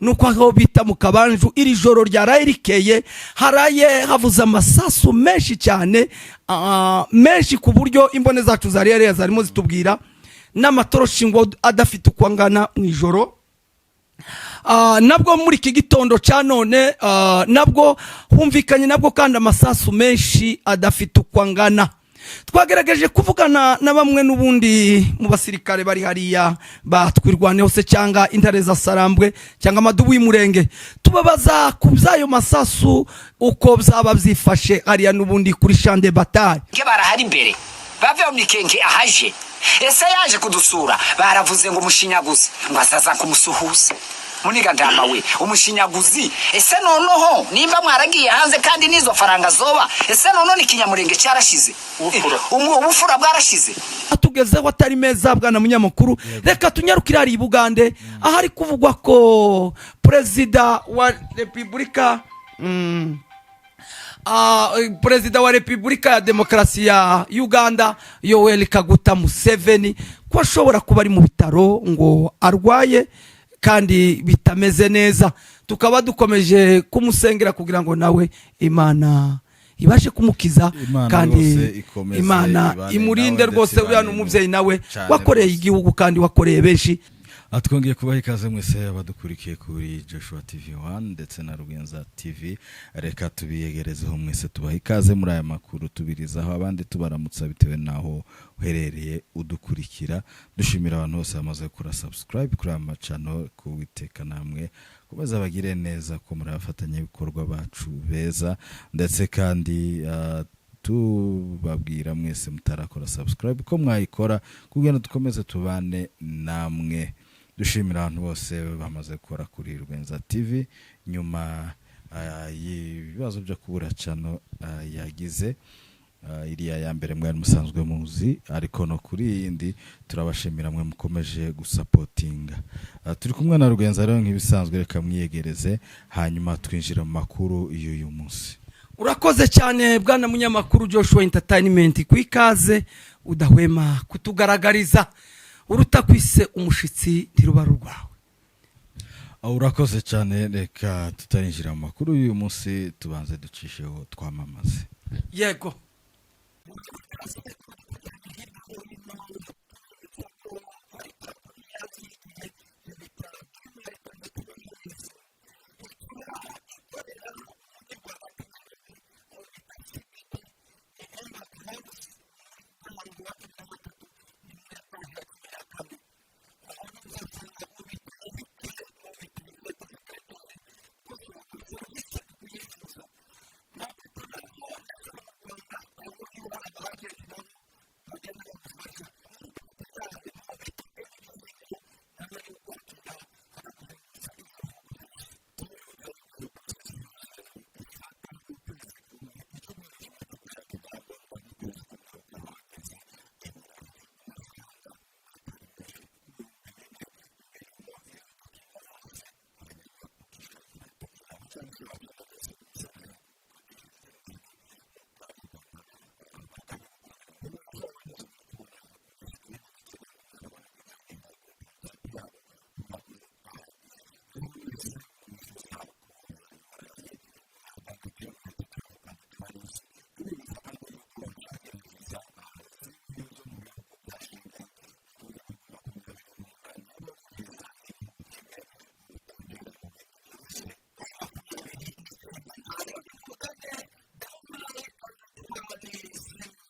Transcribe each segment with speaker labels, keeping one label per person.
Speaker 1: nuko aho bita mu Kabanju iri joro ryaraye rikeye haraye havuze amasasu menshi cyane menshi ku buryo imbone zacu zari zarimo zitubwira n'amatoroshi ngo adafite uko angana mu ijoro. Nabwo muri iki gitondo cya none nabwo humvikanye nabwo kandi amasasu menshi adafite uko angana. Twagerageje kuvugana na bamwe n'ubundi mu basirikare bari hariya batwirwaneho se cyangwa intare za Sarambwe cyangwa amadubu y'Umurenge, tubabaza ku byayo masasu uko byaba byifashe hariya n'ubundi kuri champ de bataille.
Speaker 2: Barahari imbere bave mu Mikenke ahaje ese yaje kudusura baravuze ngo umushinyaguzi ngo azaza kumusuhuza. Muniga ndama we umushinyaguzi ese noneho nimba mwaragiye hanze kandi nizo faranga zoba ese noneho ni Kinyamurenge cyarashize ubufura bwarashize
Speaker 1: atugezeho atari meza bwana munyamakuru. Reka tunyarukira ari Bugande ahari kuvugwa ko Perezida wa Repubulika Perezida wa Repubulika ya Demokarasi ya Uganda Yoweri Kaguta Museveni ko ashobora kuba ari mu bitaro ngo arwaye kandi bitameze neza. Tukaba dukomeje kumusengera kugira ngo nawe Imana ibashe kumukiza kandi Imana imurinde rwose. Uriya n'umubyeyi nawe wakoreye igihugu kandi wakoreye benshi.
Speaker 3: Twongeye kubaha ikaze mwese abadukurikiye kuri Joshua TV1 ndetse na Rugenza TV. Reka tubiyegerezeho mwese tubaha ikaze muri aya makuru tubirizaho abandi tubaramutsa bitewe naho uherereye udukurikira. Dushimira abantu bose bamaze kura subscribe kuri ama channel kuwiteka namwe kubaza bagire neza ko muri abafatanya ibikorwa bacu beza, ndetse kandi tubabwira mwese mutarakora subscribe ko mwayikora kugira ngo dukomeze tubane namwe. Dushimira abantu bose bamaze gukora kuri Rugenza TV nyuma y'ibibazo byo kubura channel yagize iriya ya mbere mwari musanzwe muzi, ariko no kuri yindi turabashimira mwe mukomeje gusapotinga. Turi kumwe na Rugenza rero nk'ibisanzwe, reka mwiyegereze hanyuma twinjira mu makuru y'uyu munsi.
Speaker 1: Urakoze cyane bwana munyamakuru Joshua Entertainment kwikaze udahwema kutugaragariza uruta kwise umushitsi ntiruba rwawe.
Speaker 3: Urakoze cyane, reka tutarinjira mu makuru y'uyu munsi tubanze ducisheho twamamaze.
Speaker 1: Yego.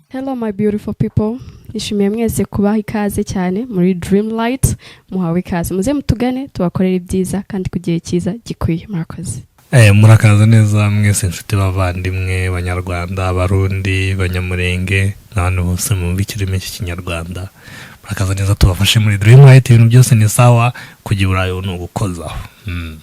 Speaker 4: Hello my beautiful people, nishimiye mwese kubaha ikaze cyane muri Dreamlight. Muhawe ikaze muze mutugane tubakorera ibyiza kandi kugiye cyiza gikwiye. Murakoze.
Speaker 5: Murakaza neza mwese inshuti bavandimwe Banyarwanda, Barundi, Banyamurenge n'abantu bose mu bikirime cy'ikinyarwanda. Murakaza neza tubafashe muri Dreamlight, ibintu byose ni sawa kugiburayo no gukozaho.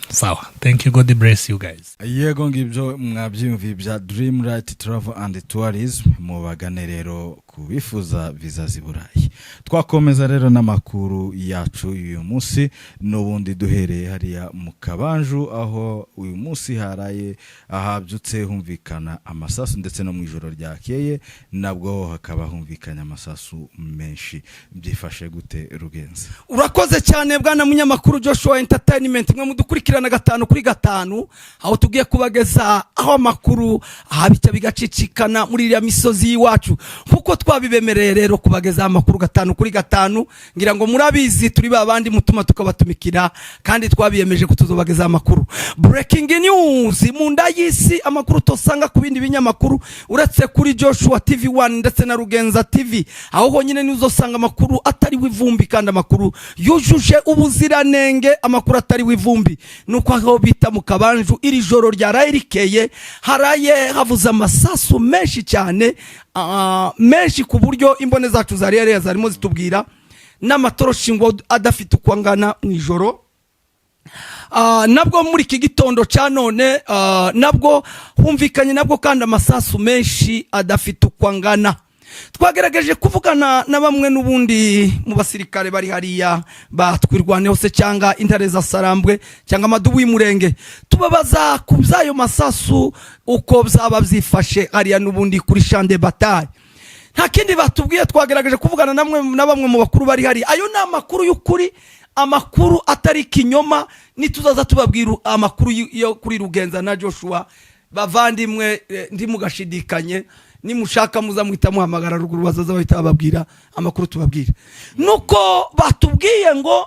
Speaker 5: Sawa. Thank you, God bless you guys.
Speaker 3: Yego ngibyo mwabyumvi bya Dreamlight Travel and Tourism mu bagane rero kubifuza visa ziburayi. twakomeza rero n'amakuru yacu uyu munsi n'ubundi duhereye hariya mu Kabanju aho uyu munsi haraye ahabyutse humvikana amasasu ndetse no mu ijoro ryakeye nabwo hakaba humvikanya amasasu menshi. Byifashe gute Rugenza?
Speaker 1: Urakoze cyane bwana munyamakuru Joshua Entertainment mwe mudukurikirana 5 kuri 5 aho tugiye kubageza aho amakuru ahabicya bigacicikana muri iriya misozi y'iwacu kuko twabibemereye rero kubageza amakuru 5 kuri 5 ngira ngo murabizi turi babandi mutuma tukabatumikira kandi twabiyemeje kutuzobageza amakuru. Breaking news mu ndayisi amakuru tosanga ku bindi binyamakuru uretse kuri Joshua TV1 ndetse na Rugenza TV aho honyine ni uzosanga amakuru atari wivumbi kandi amakuru yujuje ubuziranenge amakuru atari wivumbi nuko aho bita mu Kabanju iri joro ryarayirikeye haraye havuza amasasu menshi cyane menshi ku buryo imbone zacu zari zarimo zitubwira n'amatoroshi ngo adafite ukwangana mu ijoro. Nabwo muri iki gitondo cya none nabwo humvikanye nabwo kandi amasasu menshi adafite ukwangana. Twagerageje kuvugana na bamwe n'ubundi mu basirikare bari hariya batwirwaneho se cyangwa intare za Sarambwe cyangwa amadubu y'Umurenge tubabaza ku byayo masasu uko byaba byifashe hariya n'ubundi kuri champ de bataille. Nta kindi batubwiye twagerageje kuvugana na bamwe mu bakuru bari hariya ayo ni amakuru y'ukuri amakuru atari kinyoma nituzaza tubabwira amakuru yo kuri Rugenza na Joshua bavandimwe ndi mugashidikanye nimushaka muza muhita muhamagara ruguru bazaza bahita bababwira amakuru tubabwira nuko batubwiye ngo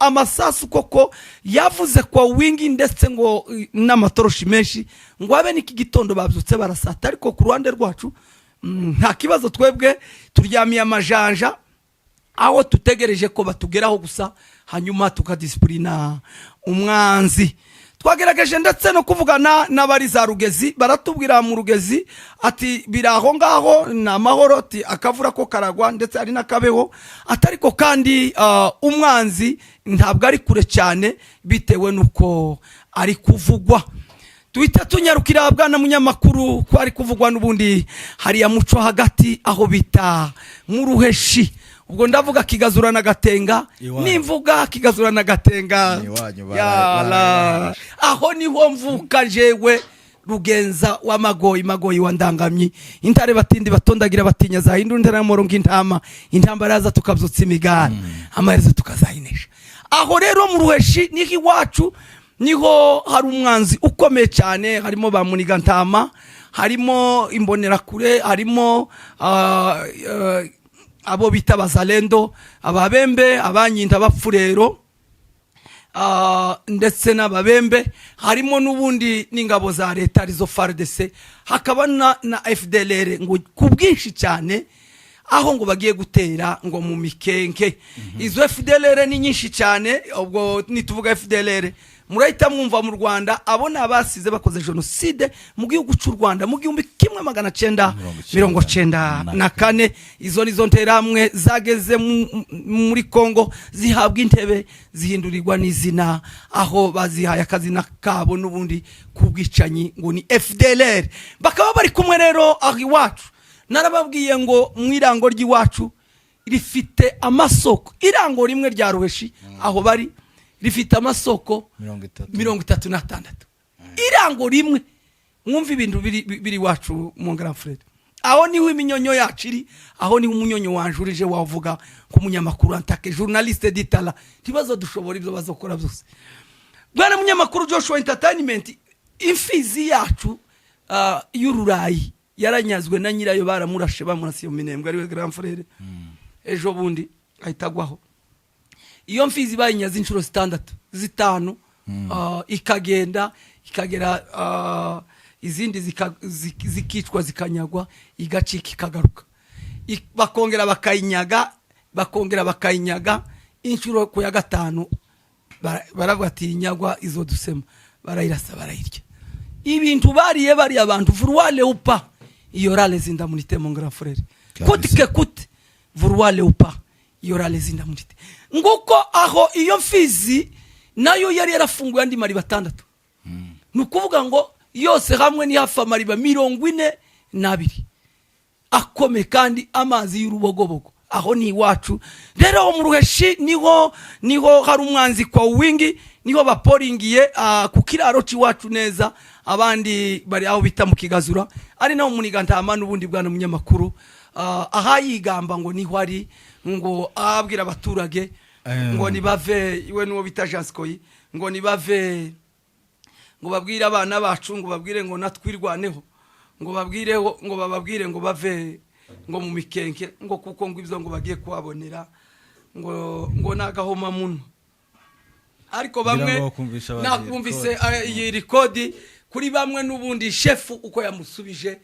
Speaker 1: amasasu koko yavuze kwa wingi ndetse ngo n'amatoroshi menshi ngo abe niki gitondo babyutse barasata ariko ku ruhande rwacu nta kibazo twebwe turyamiye amajanja aho tutegereje ko batugeraho gusa hanyuma tukadisciplina umwanzi. Twagerageje ndetse no kuvugana n'abari za Rugezi baratubwira mu Rugezi ati biraho ngaho na mahoro ati akavura ko karagwa ndetse ari nakabeho atariko kandi umwanzi ntabwo ari kure cyane bitewe nuko ari kuvugwa. Tuhita tunyarukira bwana munyamakuru ko ari kuvugwa n'ubundi hari ya muco hagati aho bita mu Ruheshi ubwo ndavuga Kigazura na Gatenga nimvuga Kigazura na Gatenga aho niho mvuka jewe Rugenza wa magoyi wa ndangamyi intare batindi batondagira batinya za hindu ntara morongo intama intambara yaza tukabyutsa imigara amaherezo tukazahinesha. Aho rero mu Ruheshi niho iwacu niho hari umwanzi ukomeye cyane harimo ba Muniga Ntama harimo imbonerakure harimo abo bita Bazalendo ababembe abanyinda bapfurero ndetse n'ababembe harimo n'ubundi n'ingabo za leta arizo FARDC hakaba na FDLR ngo kubwinshi cyane aho ngo bagiye gutera ngo mu mikenke. Izo FDLR ni nyinshi cyane ubwo nituvuga FDLR murahita mwumva mu Rwanda abona abasize bakoze genocide mu gihugu cy'u Rwanda mu 1994 izo nizo nteramwe zageze muri Kongo zihabwa intebe zihindurirwa n'izina aho bazihaye akazina kabo n'ubundi kubwicanyi ngo ni FDLR bakaba bari kumwe rero aho iwacu. Narababwiye ngo mwirango ry'iwacu rifite amasoko irango rimwe rya Ruheshi aho bari rifite amasoko 36 irango rimwe mwumva ibintu biri wacu mu Grand Frère aho niho iminyonyo yaciri aho niho umunyonyo wanjurije wavuga ku munyamakuru antake journaliste d'Itala tibazo dushobora ibyo bazokora byose. Bwana munyamakuru Joshua Entertainment imfizi yacu y'ururayi yaranyazwe na nyirayo baramurashe bamurasiye mu Minembwe ari we Grand Frère ejo bundi ahitagwaho. Iyo mfizi bayinyaza inshuro 5 ikagera izindi zikicwa zikanyagwa igacika ikagaruka bakongera bakayinyaga inshuro ku ya 5 baravuga ati inyagwa izo dusema barayirasa barayirya ibintu bariye bari abantu vouloir léopard yora les indemnités mon Grand Frère coûte vouloir léopard yora les indemnités nguko aho iyo mfizi nayo yari yarafunguye andi mari 6 nukuvuga ngo yose hamwe ni hafa mari 42 akome kandi amazi y'urubogobogo aho ni iwacu. Rero mu Ruheshi niho hari umwanzi kwa wingi, niho baporingiye ku kiraro c'iwacu neza, abandi bari aho bita mu Kigazura, ari naho Munigantama n'ubundi bwana munyamakuru ahayigamba ngo niho ari, ngo abwira abaturage ngo nibave, iwe nuwo bita Janskoyi, ngo nibave, ngo babwire abana bacu, ngo babwire ngo natwirwaneho, ngo babwireho, ngo bababwire ngo bave ngo mu Mikenke, ngo kuko ngo ibyo ngo bagiye kuhabonera ngo nagahoma muno. Ariko bamwe nakumvise iyi record kuri bamwe n'ubundi shefu uko yamusubije,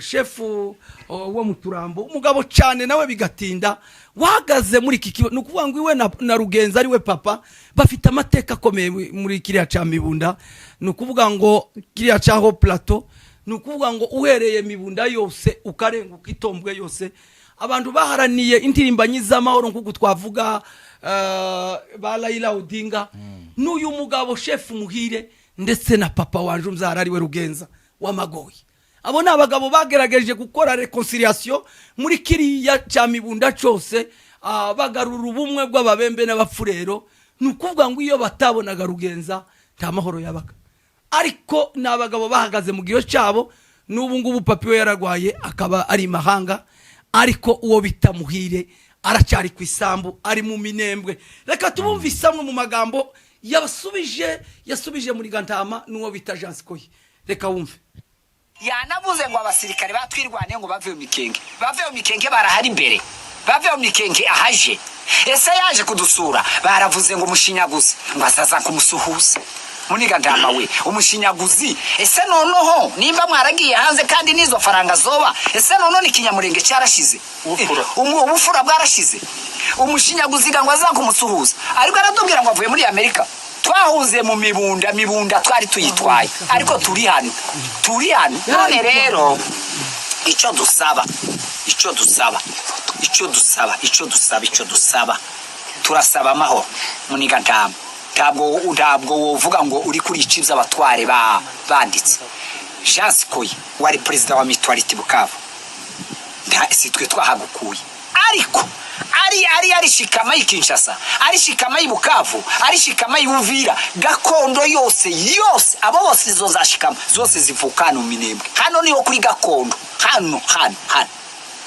Speaker 1: shefu wo muturambo umugabo cyane nawe bigatinda wahagaze muri iki kibazo. Nukuvuga ngo iwe na Rugenza ari we papa bafite amateka akomeye muri kiriya ca Mibunda. Nukuvuga ngo kiriya caho plateau, nukuvuga ngo uhereye Mibunda yose ukarenguka itombwe yose, abantu baharaniye indirimbanyi z'amahoro nkuko twavuga ba Raila Odinga, n'uyu mugabo shefu Muhire ndetse na papa wanje umzara ari we Rugenza w'Amagoyi. Abo ni abagabo bagerageje gukora reconciliation muri kiriya ca Mibunda cyose, bagarura ubumwe bw'ababembe n'abafurero. Nukuvuga ngo iyo batabonaga Rugenza nta mahoro yabaga. Ariko n'abagabo bahagaze mu gihe cyabo, n'ubu ngubu papi we yaragwaye akaba ari mahanga, ariko uwo bita Muhire aracyari ku isambu, ari mu Minembwe. Reka tubumvise amwe mu magambo yasubije muri Gantama n'uwo bita Janskoyi. Reka wumve.
Speaker 2: Yanavuze ngo abasirikare batwirwane ngo bave mu Mikenke, barahari imbere, bave mu Mikenke ahaje. Ese yaje kudusura baravuze ngo umushinyaguzi ngo azaza kumusuhuza. Munigantama we umushinyaguzi, ese noneho nimba mwaragiye hanze kandi nizo faranga zoba, ese noneho ni Kinyamurenge cyarashize, ubufura bwarashize, umushinyaguzi ngo azaza kumusuhuza. Ariko aratubwira ngo avuye muri Amerika. Twahuze mu Mibunda twari tuyitwaye, ariko turi hano. None rero icyo dusaba turasaba amahoro. Munigantama ntabwo wovuga ngo uri kuri icibya abatware banditse. Janskoyi wari president wa Mutuality Bukavu, si twe twahagukuye, ariko ari shikama y'Kinshasa, ari shikama y'Bukavu, ari shikama y'Uvira, gakondo yose abo bose zozashikama zose zivukana mu Minembwe. Hano niho kuri gakondo, hano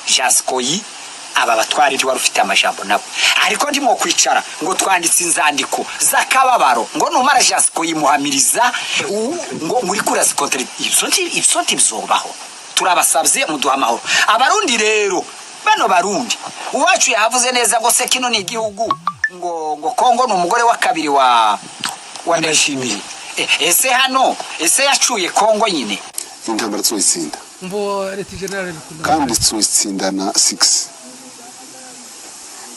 Speaker 2: Janskoyi aba batwari ndi warufite amajambo nabo, ariko ndimo kwicara ngo twanditse inzandiko zakababaro ngo numara Janskoyi muhamiriza ngo muri kurazi kontre ibyo ntibizobaho. Turabasabye muduha amahoro. Abarundi rero, bano Barundi uwacu yavuze neza ngo se kino ni igihugu, ngo Kongo ni umugore wa kabiri wa Ndayishimiye. Ese hano yacuye Kongo nyine.
Speaker 6: Intambara tsoyitsinda
Speaker 1: Mbo Leta General
Speaker 6: kandi tsoyitsinda na 6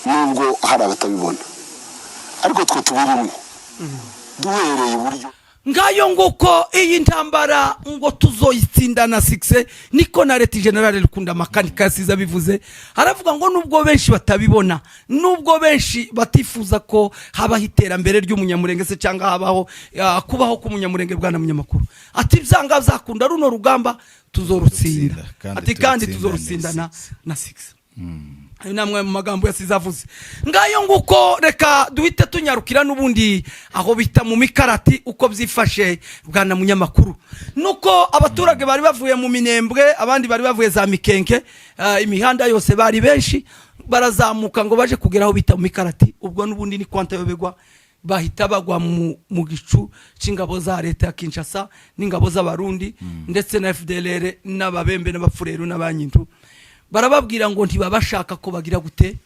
Speaker 6: nubwo hari abatabibona, ariko twe tubirimo duhereye uburyo
Speaker 1: ngayo nguko iyi ntambara ngo tuzoyitsinda na 6, niko na Leta General Rukunda Makanika yasiza bivuze. Aravuga ngo nubwo benshi batabibona, nubwo benshi batifuza ko habaho iterambere ry'umunyamurenge se cyangwa habaho kubaho k'umunyamurenge bwana munyamakuru, ati byanga zakunda runo rugamba tuzorutsinda, ati kandi tuzorutsinda na 6. Namwe mu magambo yasizavuze. Ngayo nguko reka duhite tunyarukira n'ubundi aho bita mu Mikarati uko byifashe bwana munyamakuru. Nuko abaturage bari bavuye mu Minembwe, abandi bari bavuye za Mikenke, imihanda yose bari benshi barazamuka ngo baje kugera aho bita mu Mikarati. Ubwo n'ubundi ni kwanta yobegwa bahita bagwa mu gicu c'ingabo za leta ya Kinshasa n'ingabo z'abarundi ndetse na FDLR n'ababembe n'abafurero n'abanyintu. Barababwira ngo ntibabashaka ko bagira gute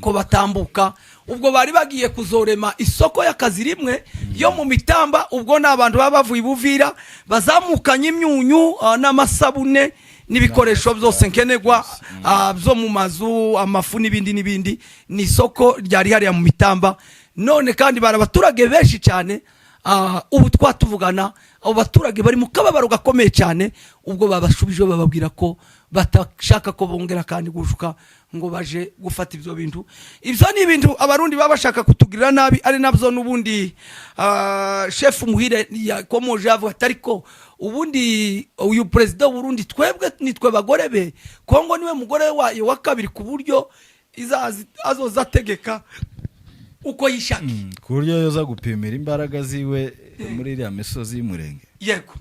Speaker 1: ko batambuka. Ubwo bari bagiye kuzorema isoko y'akazi rimwe yo mu Mitamba. Ubwo n'abantu babavuye Buvira bazamukanye imyunyu n'amasabune n'ibikoresho byose nkenegwa byo mu mazu, amafu n'ibindi. Ni isoko ryari hariya mu Mitamba. None kandi barabaturage benshi cyane. Ubu twatuvugana abo baturage bari mu kababaro gakomeye cyane. Ubwo babashubije bababwira ko batashaka ko bongera kandi gushuka ngo baje gufata ibyo bintu. Ibyo ni ibintu abarundi baba bashaka kutugirira nabi, ari nabyo n'ubundi chef Muhire yakomoje avuga atariko ubundi uyu president w'Urundi twebwe nitwe bagore be, Kongo niwe mugore wayo wa kabiri ku buryo azozategeka uko yishaki
Speaker 3: ku buryo yoza gupimira imbaraga ziwe muri iriya misozi y'umurenge.
Speaker 1: Yego.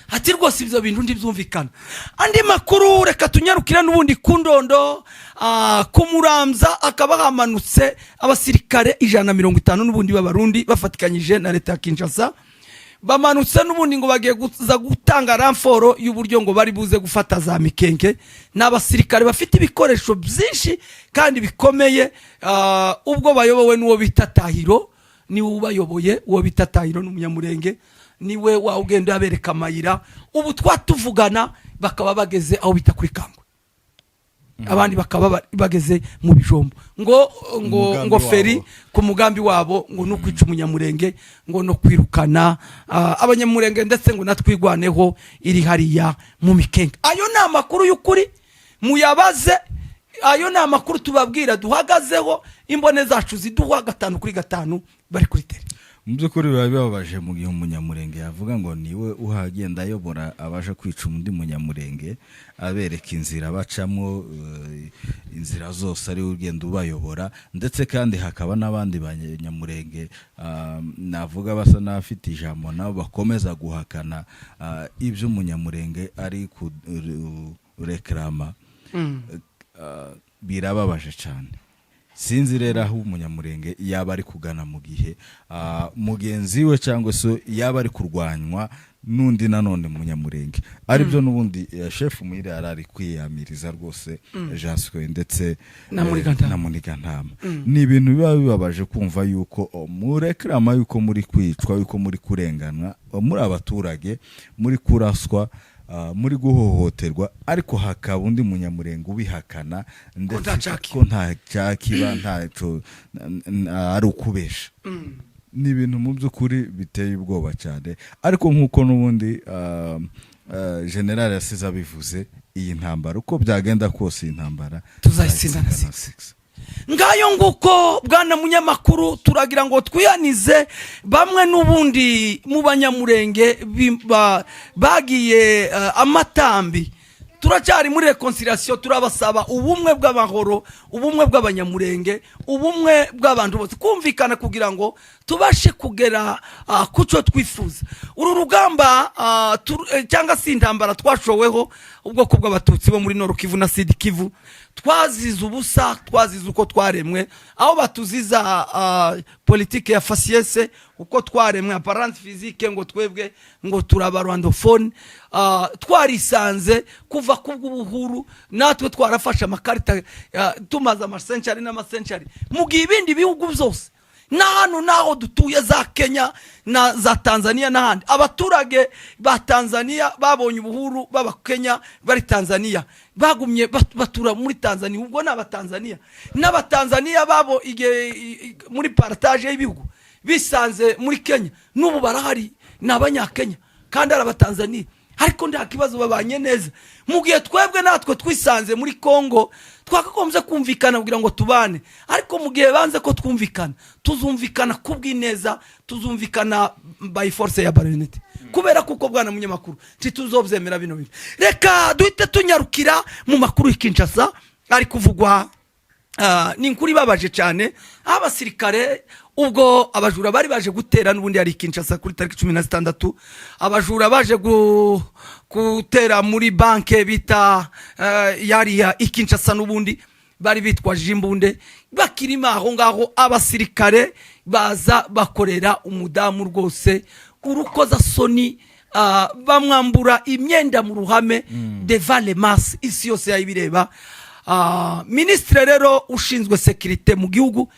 Speaker 1: Ati rwose ibyo bintu ndibyumvikana. Andi makuru reka tunyarukira n'ubundi kundondo kumuramza akaba hamanutse abasirikare 150 n'ubundi b'abarundi bafatikanyije na leta ya Kinshasa, bamanutse n'ubundi ngo bagiye guza gutanga ramforo y'uburyo ngo bari buze gufata za Mikenke. N'abasirikare bafite ibikoresho byinshi kandi bikomeye, ubwo bayobowe n'uwo bita Tahiro, ni ubayoboye uwo bita Tahiro n'umunyamurenge, niwe wa ugenda abereka amayira. Ubu twatuvugana bakaba bageze aho bita kuri Kangwe, abandi bakaba bageze mu Bijombo, ngo feri ku mugambi wabo ngo no kwica umunyamurenge, ngo no kwirukana abanyamurenge, ndetse ngo natwigwaneho iri hariya mu Mikenke. Ayo ni amakuru y'ukuri muyabaze, ayo ni amakuru tubabwira duhagazeho, imbone zacu ziduha 5 kuri 5 bari kuri tele.
Speaker 3: Mu by'ukuri biba bibabaje mu gihe umunyamurenge yavuga ngo niwe uhagenda ayobora abaje kwica undi munyamurenge, abereka inzira bacamo, inzira zose ari ugenda ubayobora, ndetse kandi hakaba n'abandi banyamurenge navuga basa n'abafite ijambo nabo bakomeza guhakana ibyo umunyamurenge ari kureklama. Birababaje cyane. Sinzi rero aho umunyamurenge yaba ari kugana mu gihe mugenzi we cyangwa se yaba ari kurwanywa n'undi nanone munyamurenge. Aribyo n'ubundi chef Muhire arari kwiyamiriza rwose Jaswe ndetse na Munigantama. Ni ibintu biba bibabaje kumva yuko mureklama yuko muri kwicwa, yuko muri kurenganwa, muri abaturage muri kuraswa, muri guhohoterwa, ariko hakaba undi munyamurenge ubihakana ndetse ko nta cyakiba ntaco ari ukubesha. Ni ibintu mu by'ukuri biteye ubwoba cyane, ariko nkuko n'ubundi general yasize abivuze, iyi ntambara uko byagenda kose iyi ntambara
Speaker 1: tuzayitsinda na 6. Ngayo nguko bwana munyamakuru, turagira ngo twiyanize bamwe n'ubundi mu banyamurenge bagiye amatambi. Turacyari muri reconciliation, turabasaba ubumwe bw'amahoro, ubumwe bw'abanyamurenge, ubumwe bw'abantu bose, kumvikana kugira ngo tubashe kugera kuco twifuza. Uru rugamba cyangwa si intambara twashoweho ubwoko bw'abatutsi bo muri Nord Kivu na Sud Kivu, twazize ubusa, twazize uko twaremwe, aho batuziza politike ya faciese, uko twaremwe apparence physique, ngo twebwe ngo turabarwandophone, twarisanze kuva kubw'ubuhuru, natwe twarafashe amakarita tumaze amacentury n'amacentury mu gihe ibindi bihugu byose na hano naho dutuye za Kenya na za Tanzania n'ahandi, abaturage ba Tanzania babonye ubuhuru, baba Kenya bari Tanzania, bagumye batura muri Tanzania. Ubwo n'abatanzania babo muri partage y'ibihugu bisanze muri Kenya, n'ubu barahari n'abanyakenya kandi ari abatanzania, ariko nta kibazo babanye neza. Mu gihe twebwe natwe twisanze muri Kongo twakagombye kumvikana kugira ngo tubane, ariko mu gihe banze ko twumvikana, tuzumvikana kubw'ineza, tuzumvikana by force ya baronete, kubera kuko bwana munyamakuru tuzobyemera bino bintu. Reka duhite tunyarukira mu makuru y'Kinshasa ari kuvugwa. Ni inkuru ibabaje cyane, abasirikare ubwo abajura bari baje gutera n'ubundi ari Kinshasa kuri tariki 16, abajura baje gutera muri banke bita yari ya Kinshasa, n'ubundi bari bitwaje imbunde, bakirima aho ngaho abasirikare baza bakorera umudamu rwose urukoza soni, bamwambura imyenda mu ruhame devant les masses, isi yose yayibireba. Ministre rero ushinzwe securite mu gihugu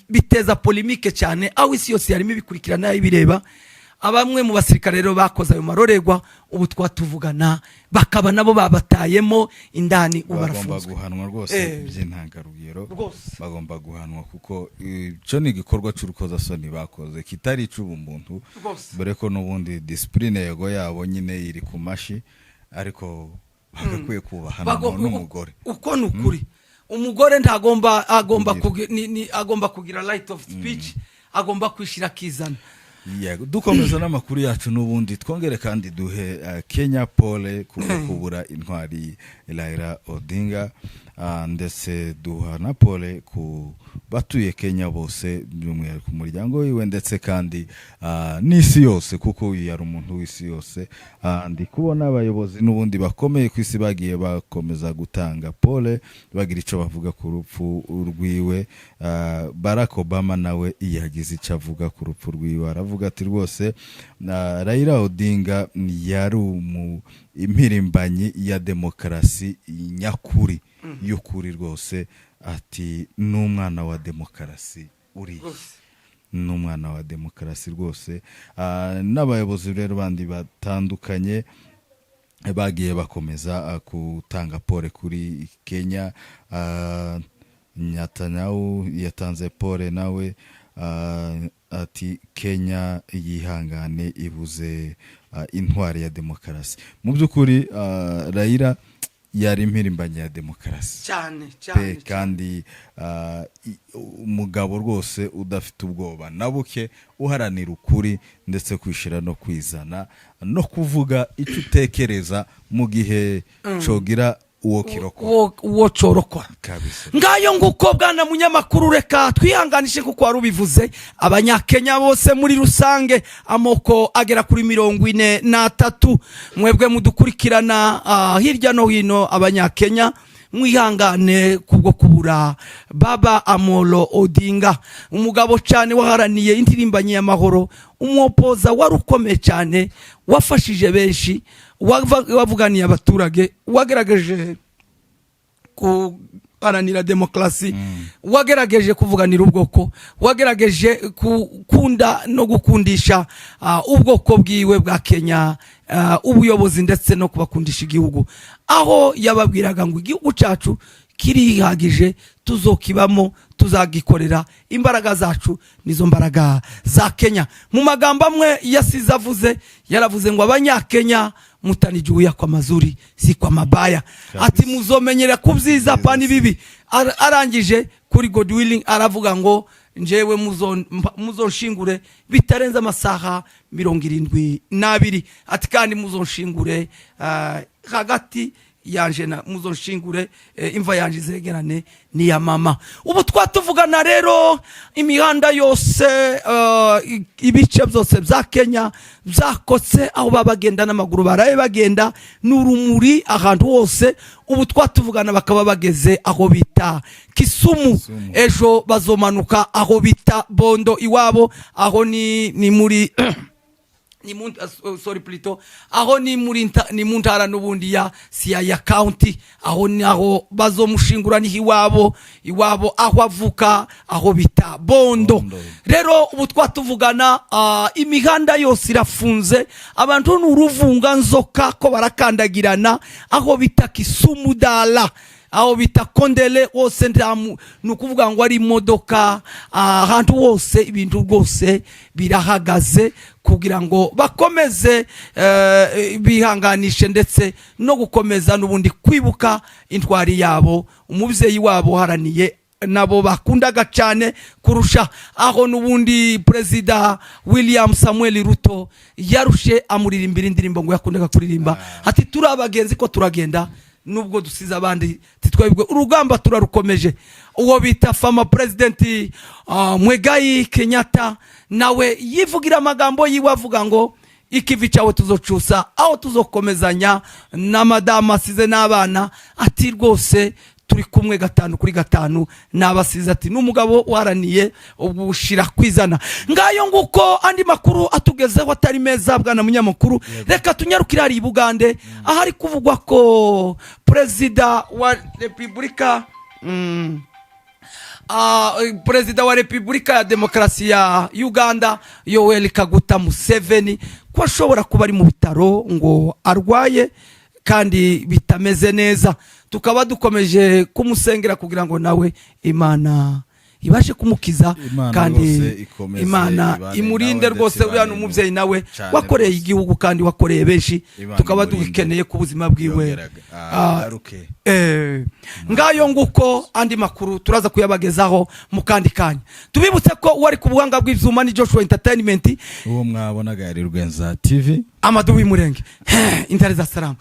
Speaker 1: biteza polemique cyane, aho isi yose yarimo bikurikirana ibireba. Abamwe mu basirikare rero bakoze ayo marorerwa, ubu twatuvugana bakaba nabo babatayemo indani,
Speaker 3: bagomba guhanwa rwose by'intangarugero, bagomba guhanwa kuko cyo ni igikorwa cy'urukoza soni bakoze kitari cy'ubumuntu, bere ko n'ubundi discipline yego yabo nyine iri ku mashi, ariko bagakwiye kubahana n'umugore.
Speaker 1: Uko nukuri umugore agomba kugira right of speech, agomba kwishira kizana.
Speaker 3: Yego, dukomeza n'amakuru yacu n'ubundi twongere kandi duhe Kenya pole kubura intwari Raila Odinga, ndetse duha na pole ku batuye Kenya bose by'umwihariko ku muryango wiwe ndetse kandi n'isi yose, kuko yari umuntu w'isi yose. Ndi kubona abayobozi n'ubundi bakomeye ku isi bagiye bakomeza gutanga pole, bagira ico bavuga ku rupfu rwiwe. Barack Obama nawe yagize ico avuga ku rupfu rwiwe, aravuga ati rwose Raila Odinga yari impirimbanyi ya demokarasi nyakuri y'ukuri rwose, ati n'umwana wa demokarasi uri n'umwana wa demokarasi rwose. N'abayobozi rero bandi batandukanye bagiye bakomeza gutanga pole kuri Kenya. Netanyahu yatanze pole nawe, ati Kenya yihangane ibuze intwari ya demokarasi. Mu by'ukuri Raila yari impirimbanyi ya demokarasi cyane, kandi umugabo rwose udafite ubwoba na buke, uharanira ukuri ndetse kwishira no kwizana no kuvuga icyo utekereza mu gihe cogira uwo corokora kabisa.
Speaker 1: Ngayo nguko bwana munyamakuru, reka twihanganishe kuko wari ubivuze. Abanyakenya bose muri rusange amoko agera kuri 43 mwebwe mudukurikirana hirya no hino, abanyakenya mwihangane kubwo kubura Baba Amolo Odinga, umugabo cyane waharaniye indirimbanyi y'amahoro, umwopoza warukomeye cyane, wafashije benshi, wavuganiye abaturage, wagerageje kuharanira demokarasi, wagerageje kuvuganira ubwoko, wagerageje kukunda no gukundisha ubwoko bwiwe bwa Kenya, ubuyobozi ndetse no kubakundisha igihugu, aho yababwiraga ngo igihugu cyacu kirihagije, tuzokibamo, tuzagikorera, imbaraga zacu nizo mbaraga za Kenya. Mu magambo amwe yasize avuze, yaravuze ngo abanyakenya mutanijuya kwa mazuri si kwa mabaya, ati muzomenyera kubyiza pani bibi. Arangije kuri God willing aravuga ngo njewe muzonshingure bitarenza amasaha 72, ati kandi muzonshingure hagati yanje na muzonshingure imva yanje zegerane ni ya mama. Ubu twatuvugana rero imihanda yose, ibice byose bya Kenya byakotse, aho babagenda n'amaguru baraye bagenda n'urumuri ahantu hose. Ubu twatuvugana bakaba bageze aho bita Kisumu, ejo bazomanuka aho bita Bondo iwabo, aho ni muri aho ni mu ntara n'ubundi ya Siaya County, aho naho bazomushingura ni iwabo aho avuka, aho bita Bondo. Rero ubu twatuvugana imihanda yose irafunze, abantu n'uruvunga nzoka ko barakandagirana, aho bita Kisumu Dala, aho bita Kondele wose nukuvuga ngo ari imodoka, ahantu hose ibintu rwose birahagaze kugira ngo bakomeze bihanganishe ndetse no gukomeza n'ubundi kwibuka intwari yabo, umubyeyi wabo haraniye nabo bakundaga cyane kurusha, aho n'ubundi Perezida William Samuel Ruto yarushe amuririmbira indirimbo ngo yakundaga kuririmba, ati turi abagenzi ko turagenda nubwo dusize abandi titwebwe urugamba turarukomeje. Uwo bita fama president Mwegai Kenyatta nawe yivugira amagambo yiwe avuga ngo ikivi cyawe tuzocusa, aho tuzokomezanya na madama asize n'abana, ati rwose turi kumwe 5 n'abasize, ati n'umugabo waraniye ubushira kwizana. Ngayo nguko andi makuru atugezeho atari meza bwana munyamakuru. Reka tunyarukira ari Bugande, ahari kuvugwa ko Perezida wa Republika Perezida wa Republika ya Demokarasi ya Uganda Yoweri Kaguta Museveni ko ashobora kuba ari mu bitaro ngo arwaye kandi bitameze neza, tukaba dukomeje kumusengera kugira ngo nawe Imana ibashe kumukiza
Speaker 3: Imana
Speaker 1: kandi
Speaker 3: rwose ikomeze
Speaker 1: Imana
Speaker 3: ibane
Speaker 1: imurinde
Speaker 3: nawe
Speaker 1: rwose
Speaker 3: ndetse
Speaker 1: uriya
Speaker 3: ibane
Speaker 1: n'umubyeyi nawe
Speaker 3: cyane
Speaker 1: wakoreye
Speaker 3: rwose.
Speaker 1: igihugu kandi wakoreye benshi
Speaker 3: Imana
Speaker 1: tukaba
Speaker 3: imurinde.
Speaker 1: dukeneye ku buzima bwiwe
Speaker 3: Yongeraga.
Speaker 1: Ah,
Speaker 3: Garuke.
Speaker 1: ngayo nguko andi makuru turaza kuyabagezaho mu kandi kanya tubibutse ko uwari ku buhanga bw'ivyuma ni Joshua Entertainment
Speaker 3: uwo mwabonaga yari Rwenza TV
Speaker 1: Amadu w'Imurenge intare za salamu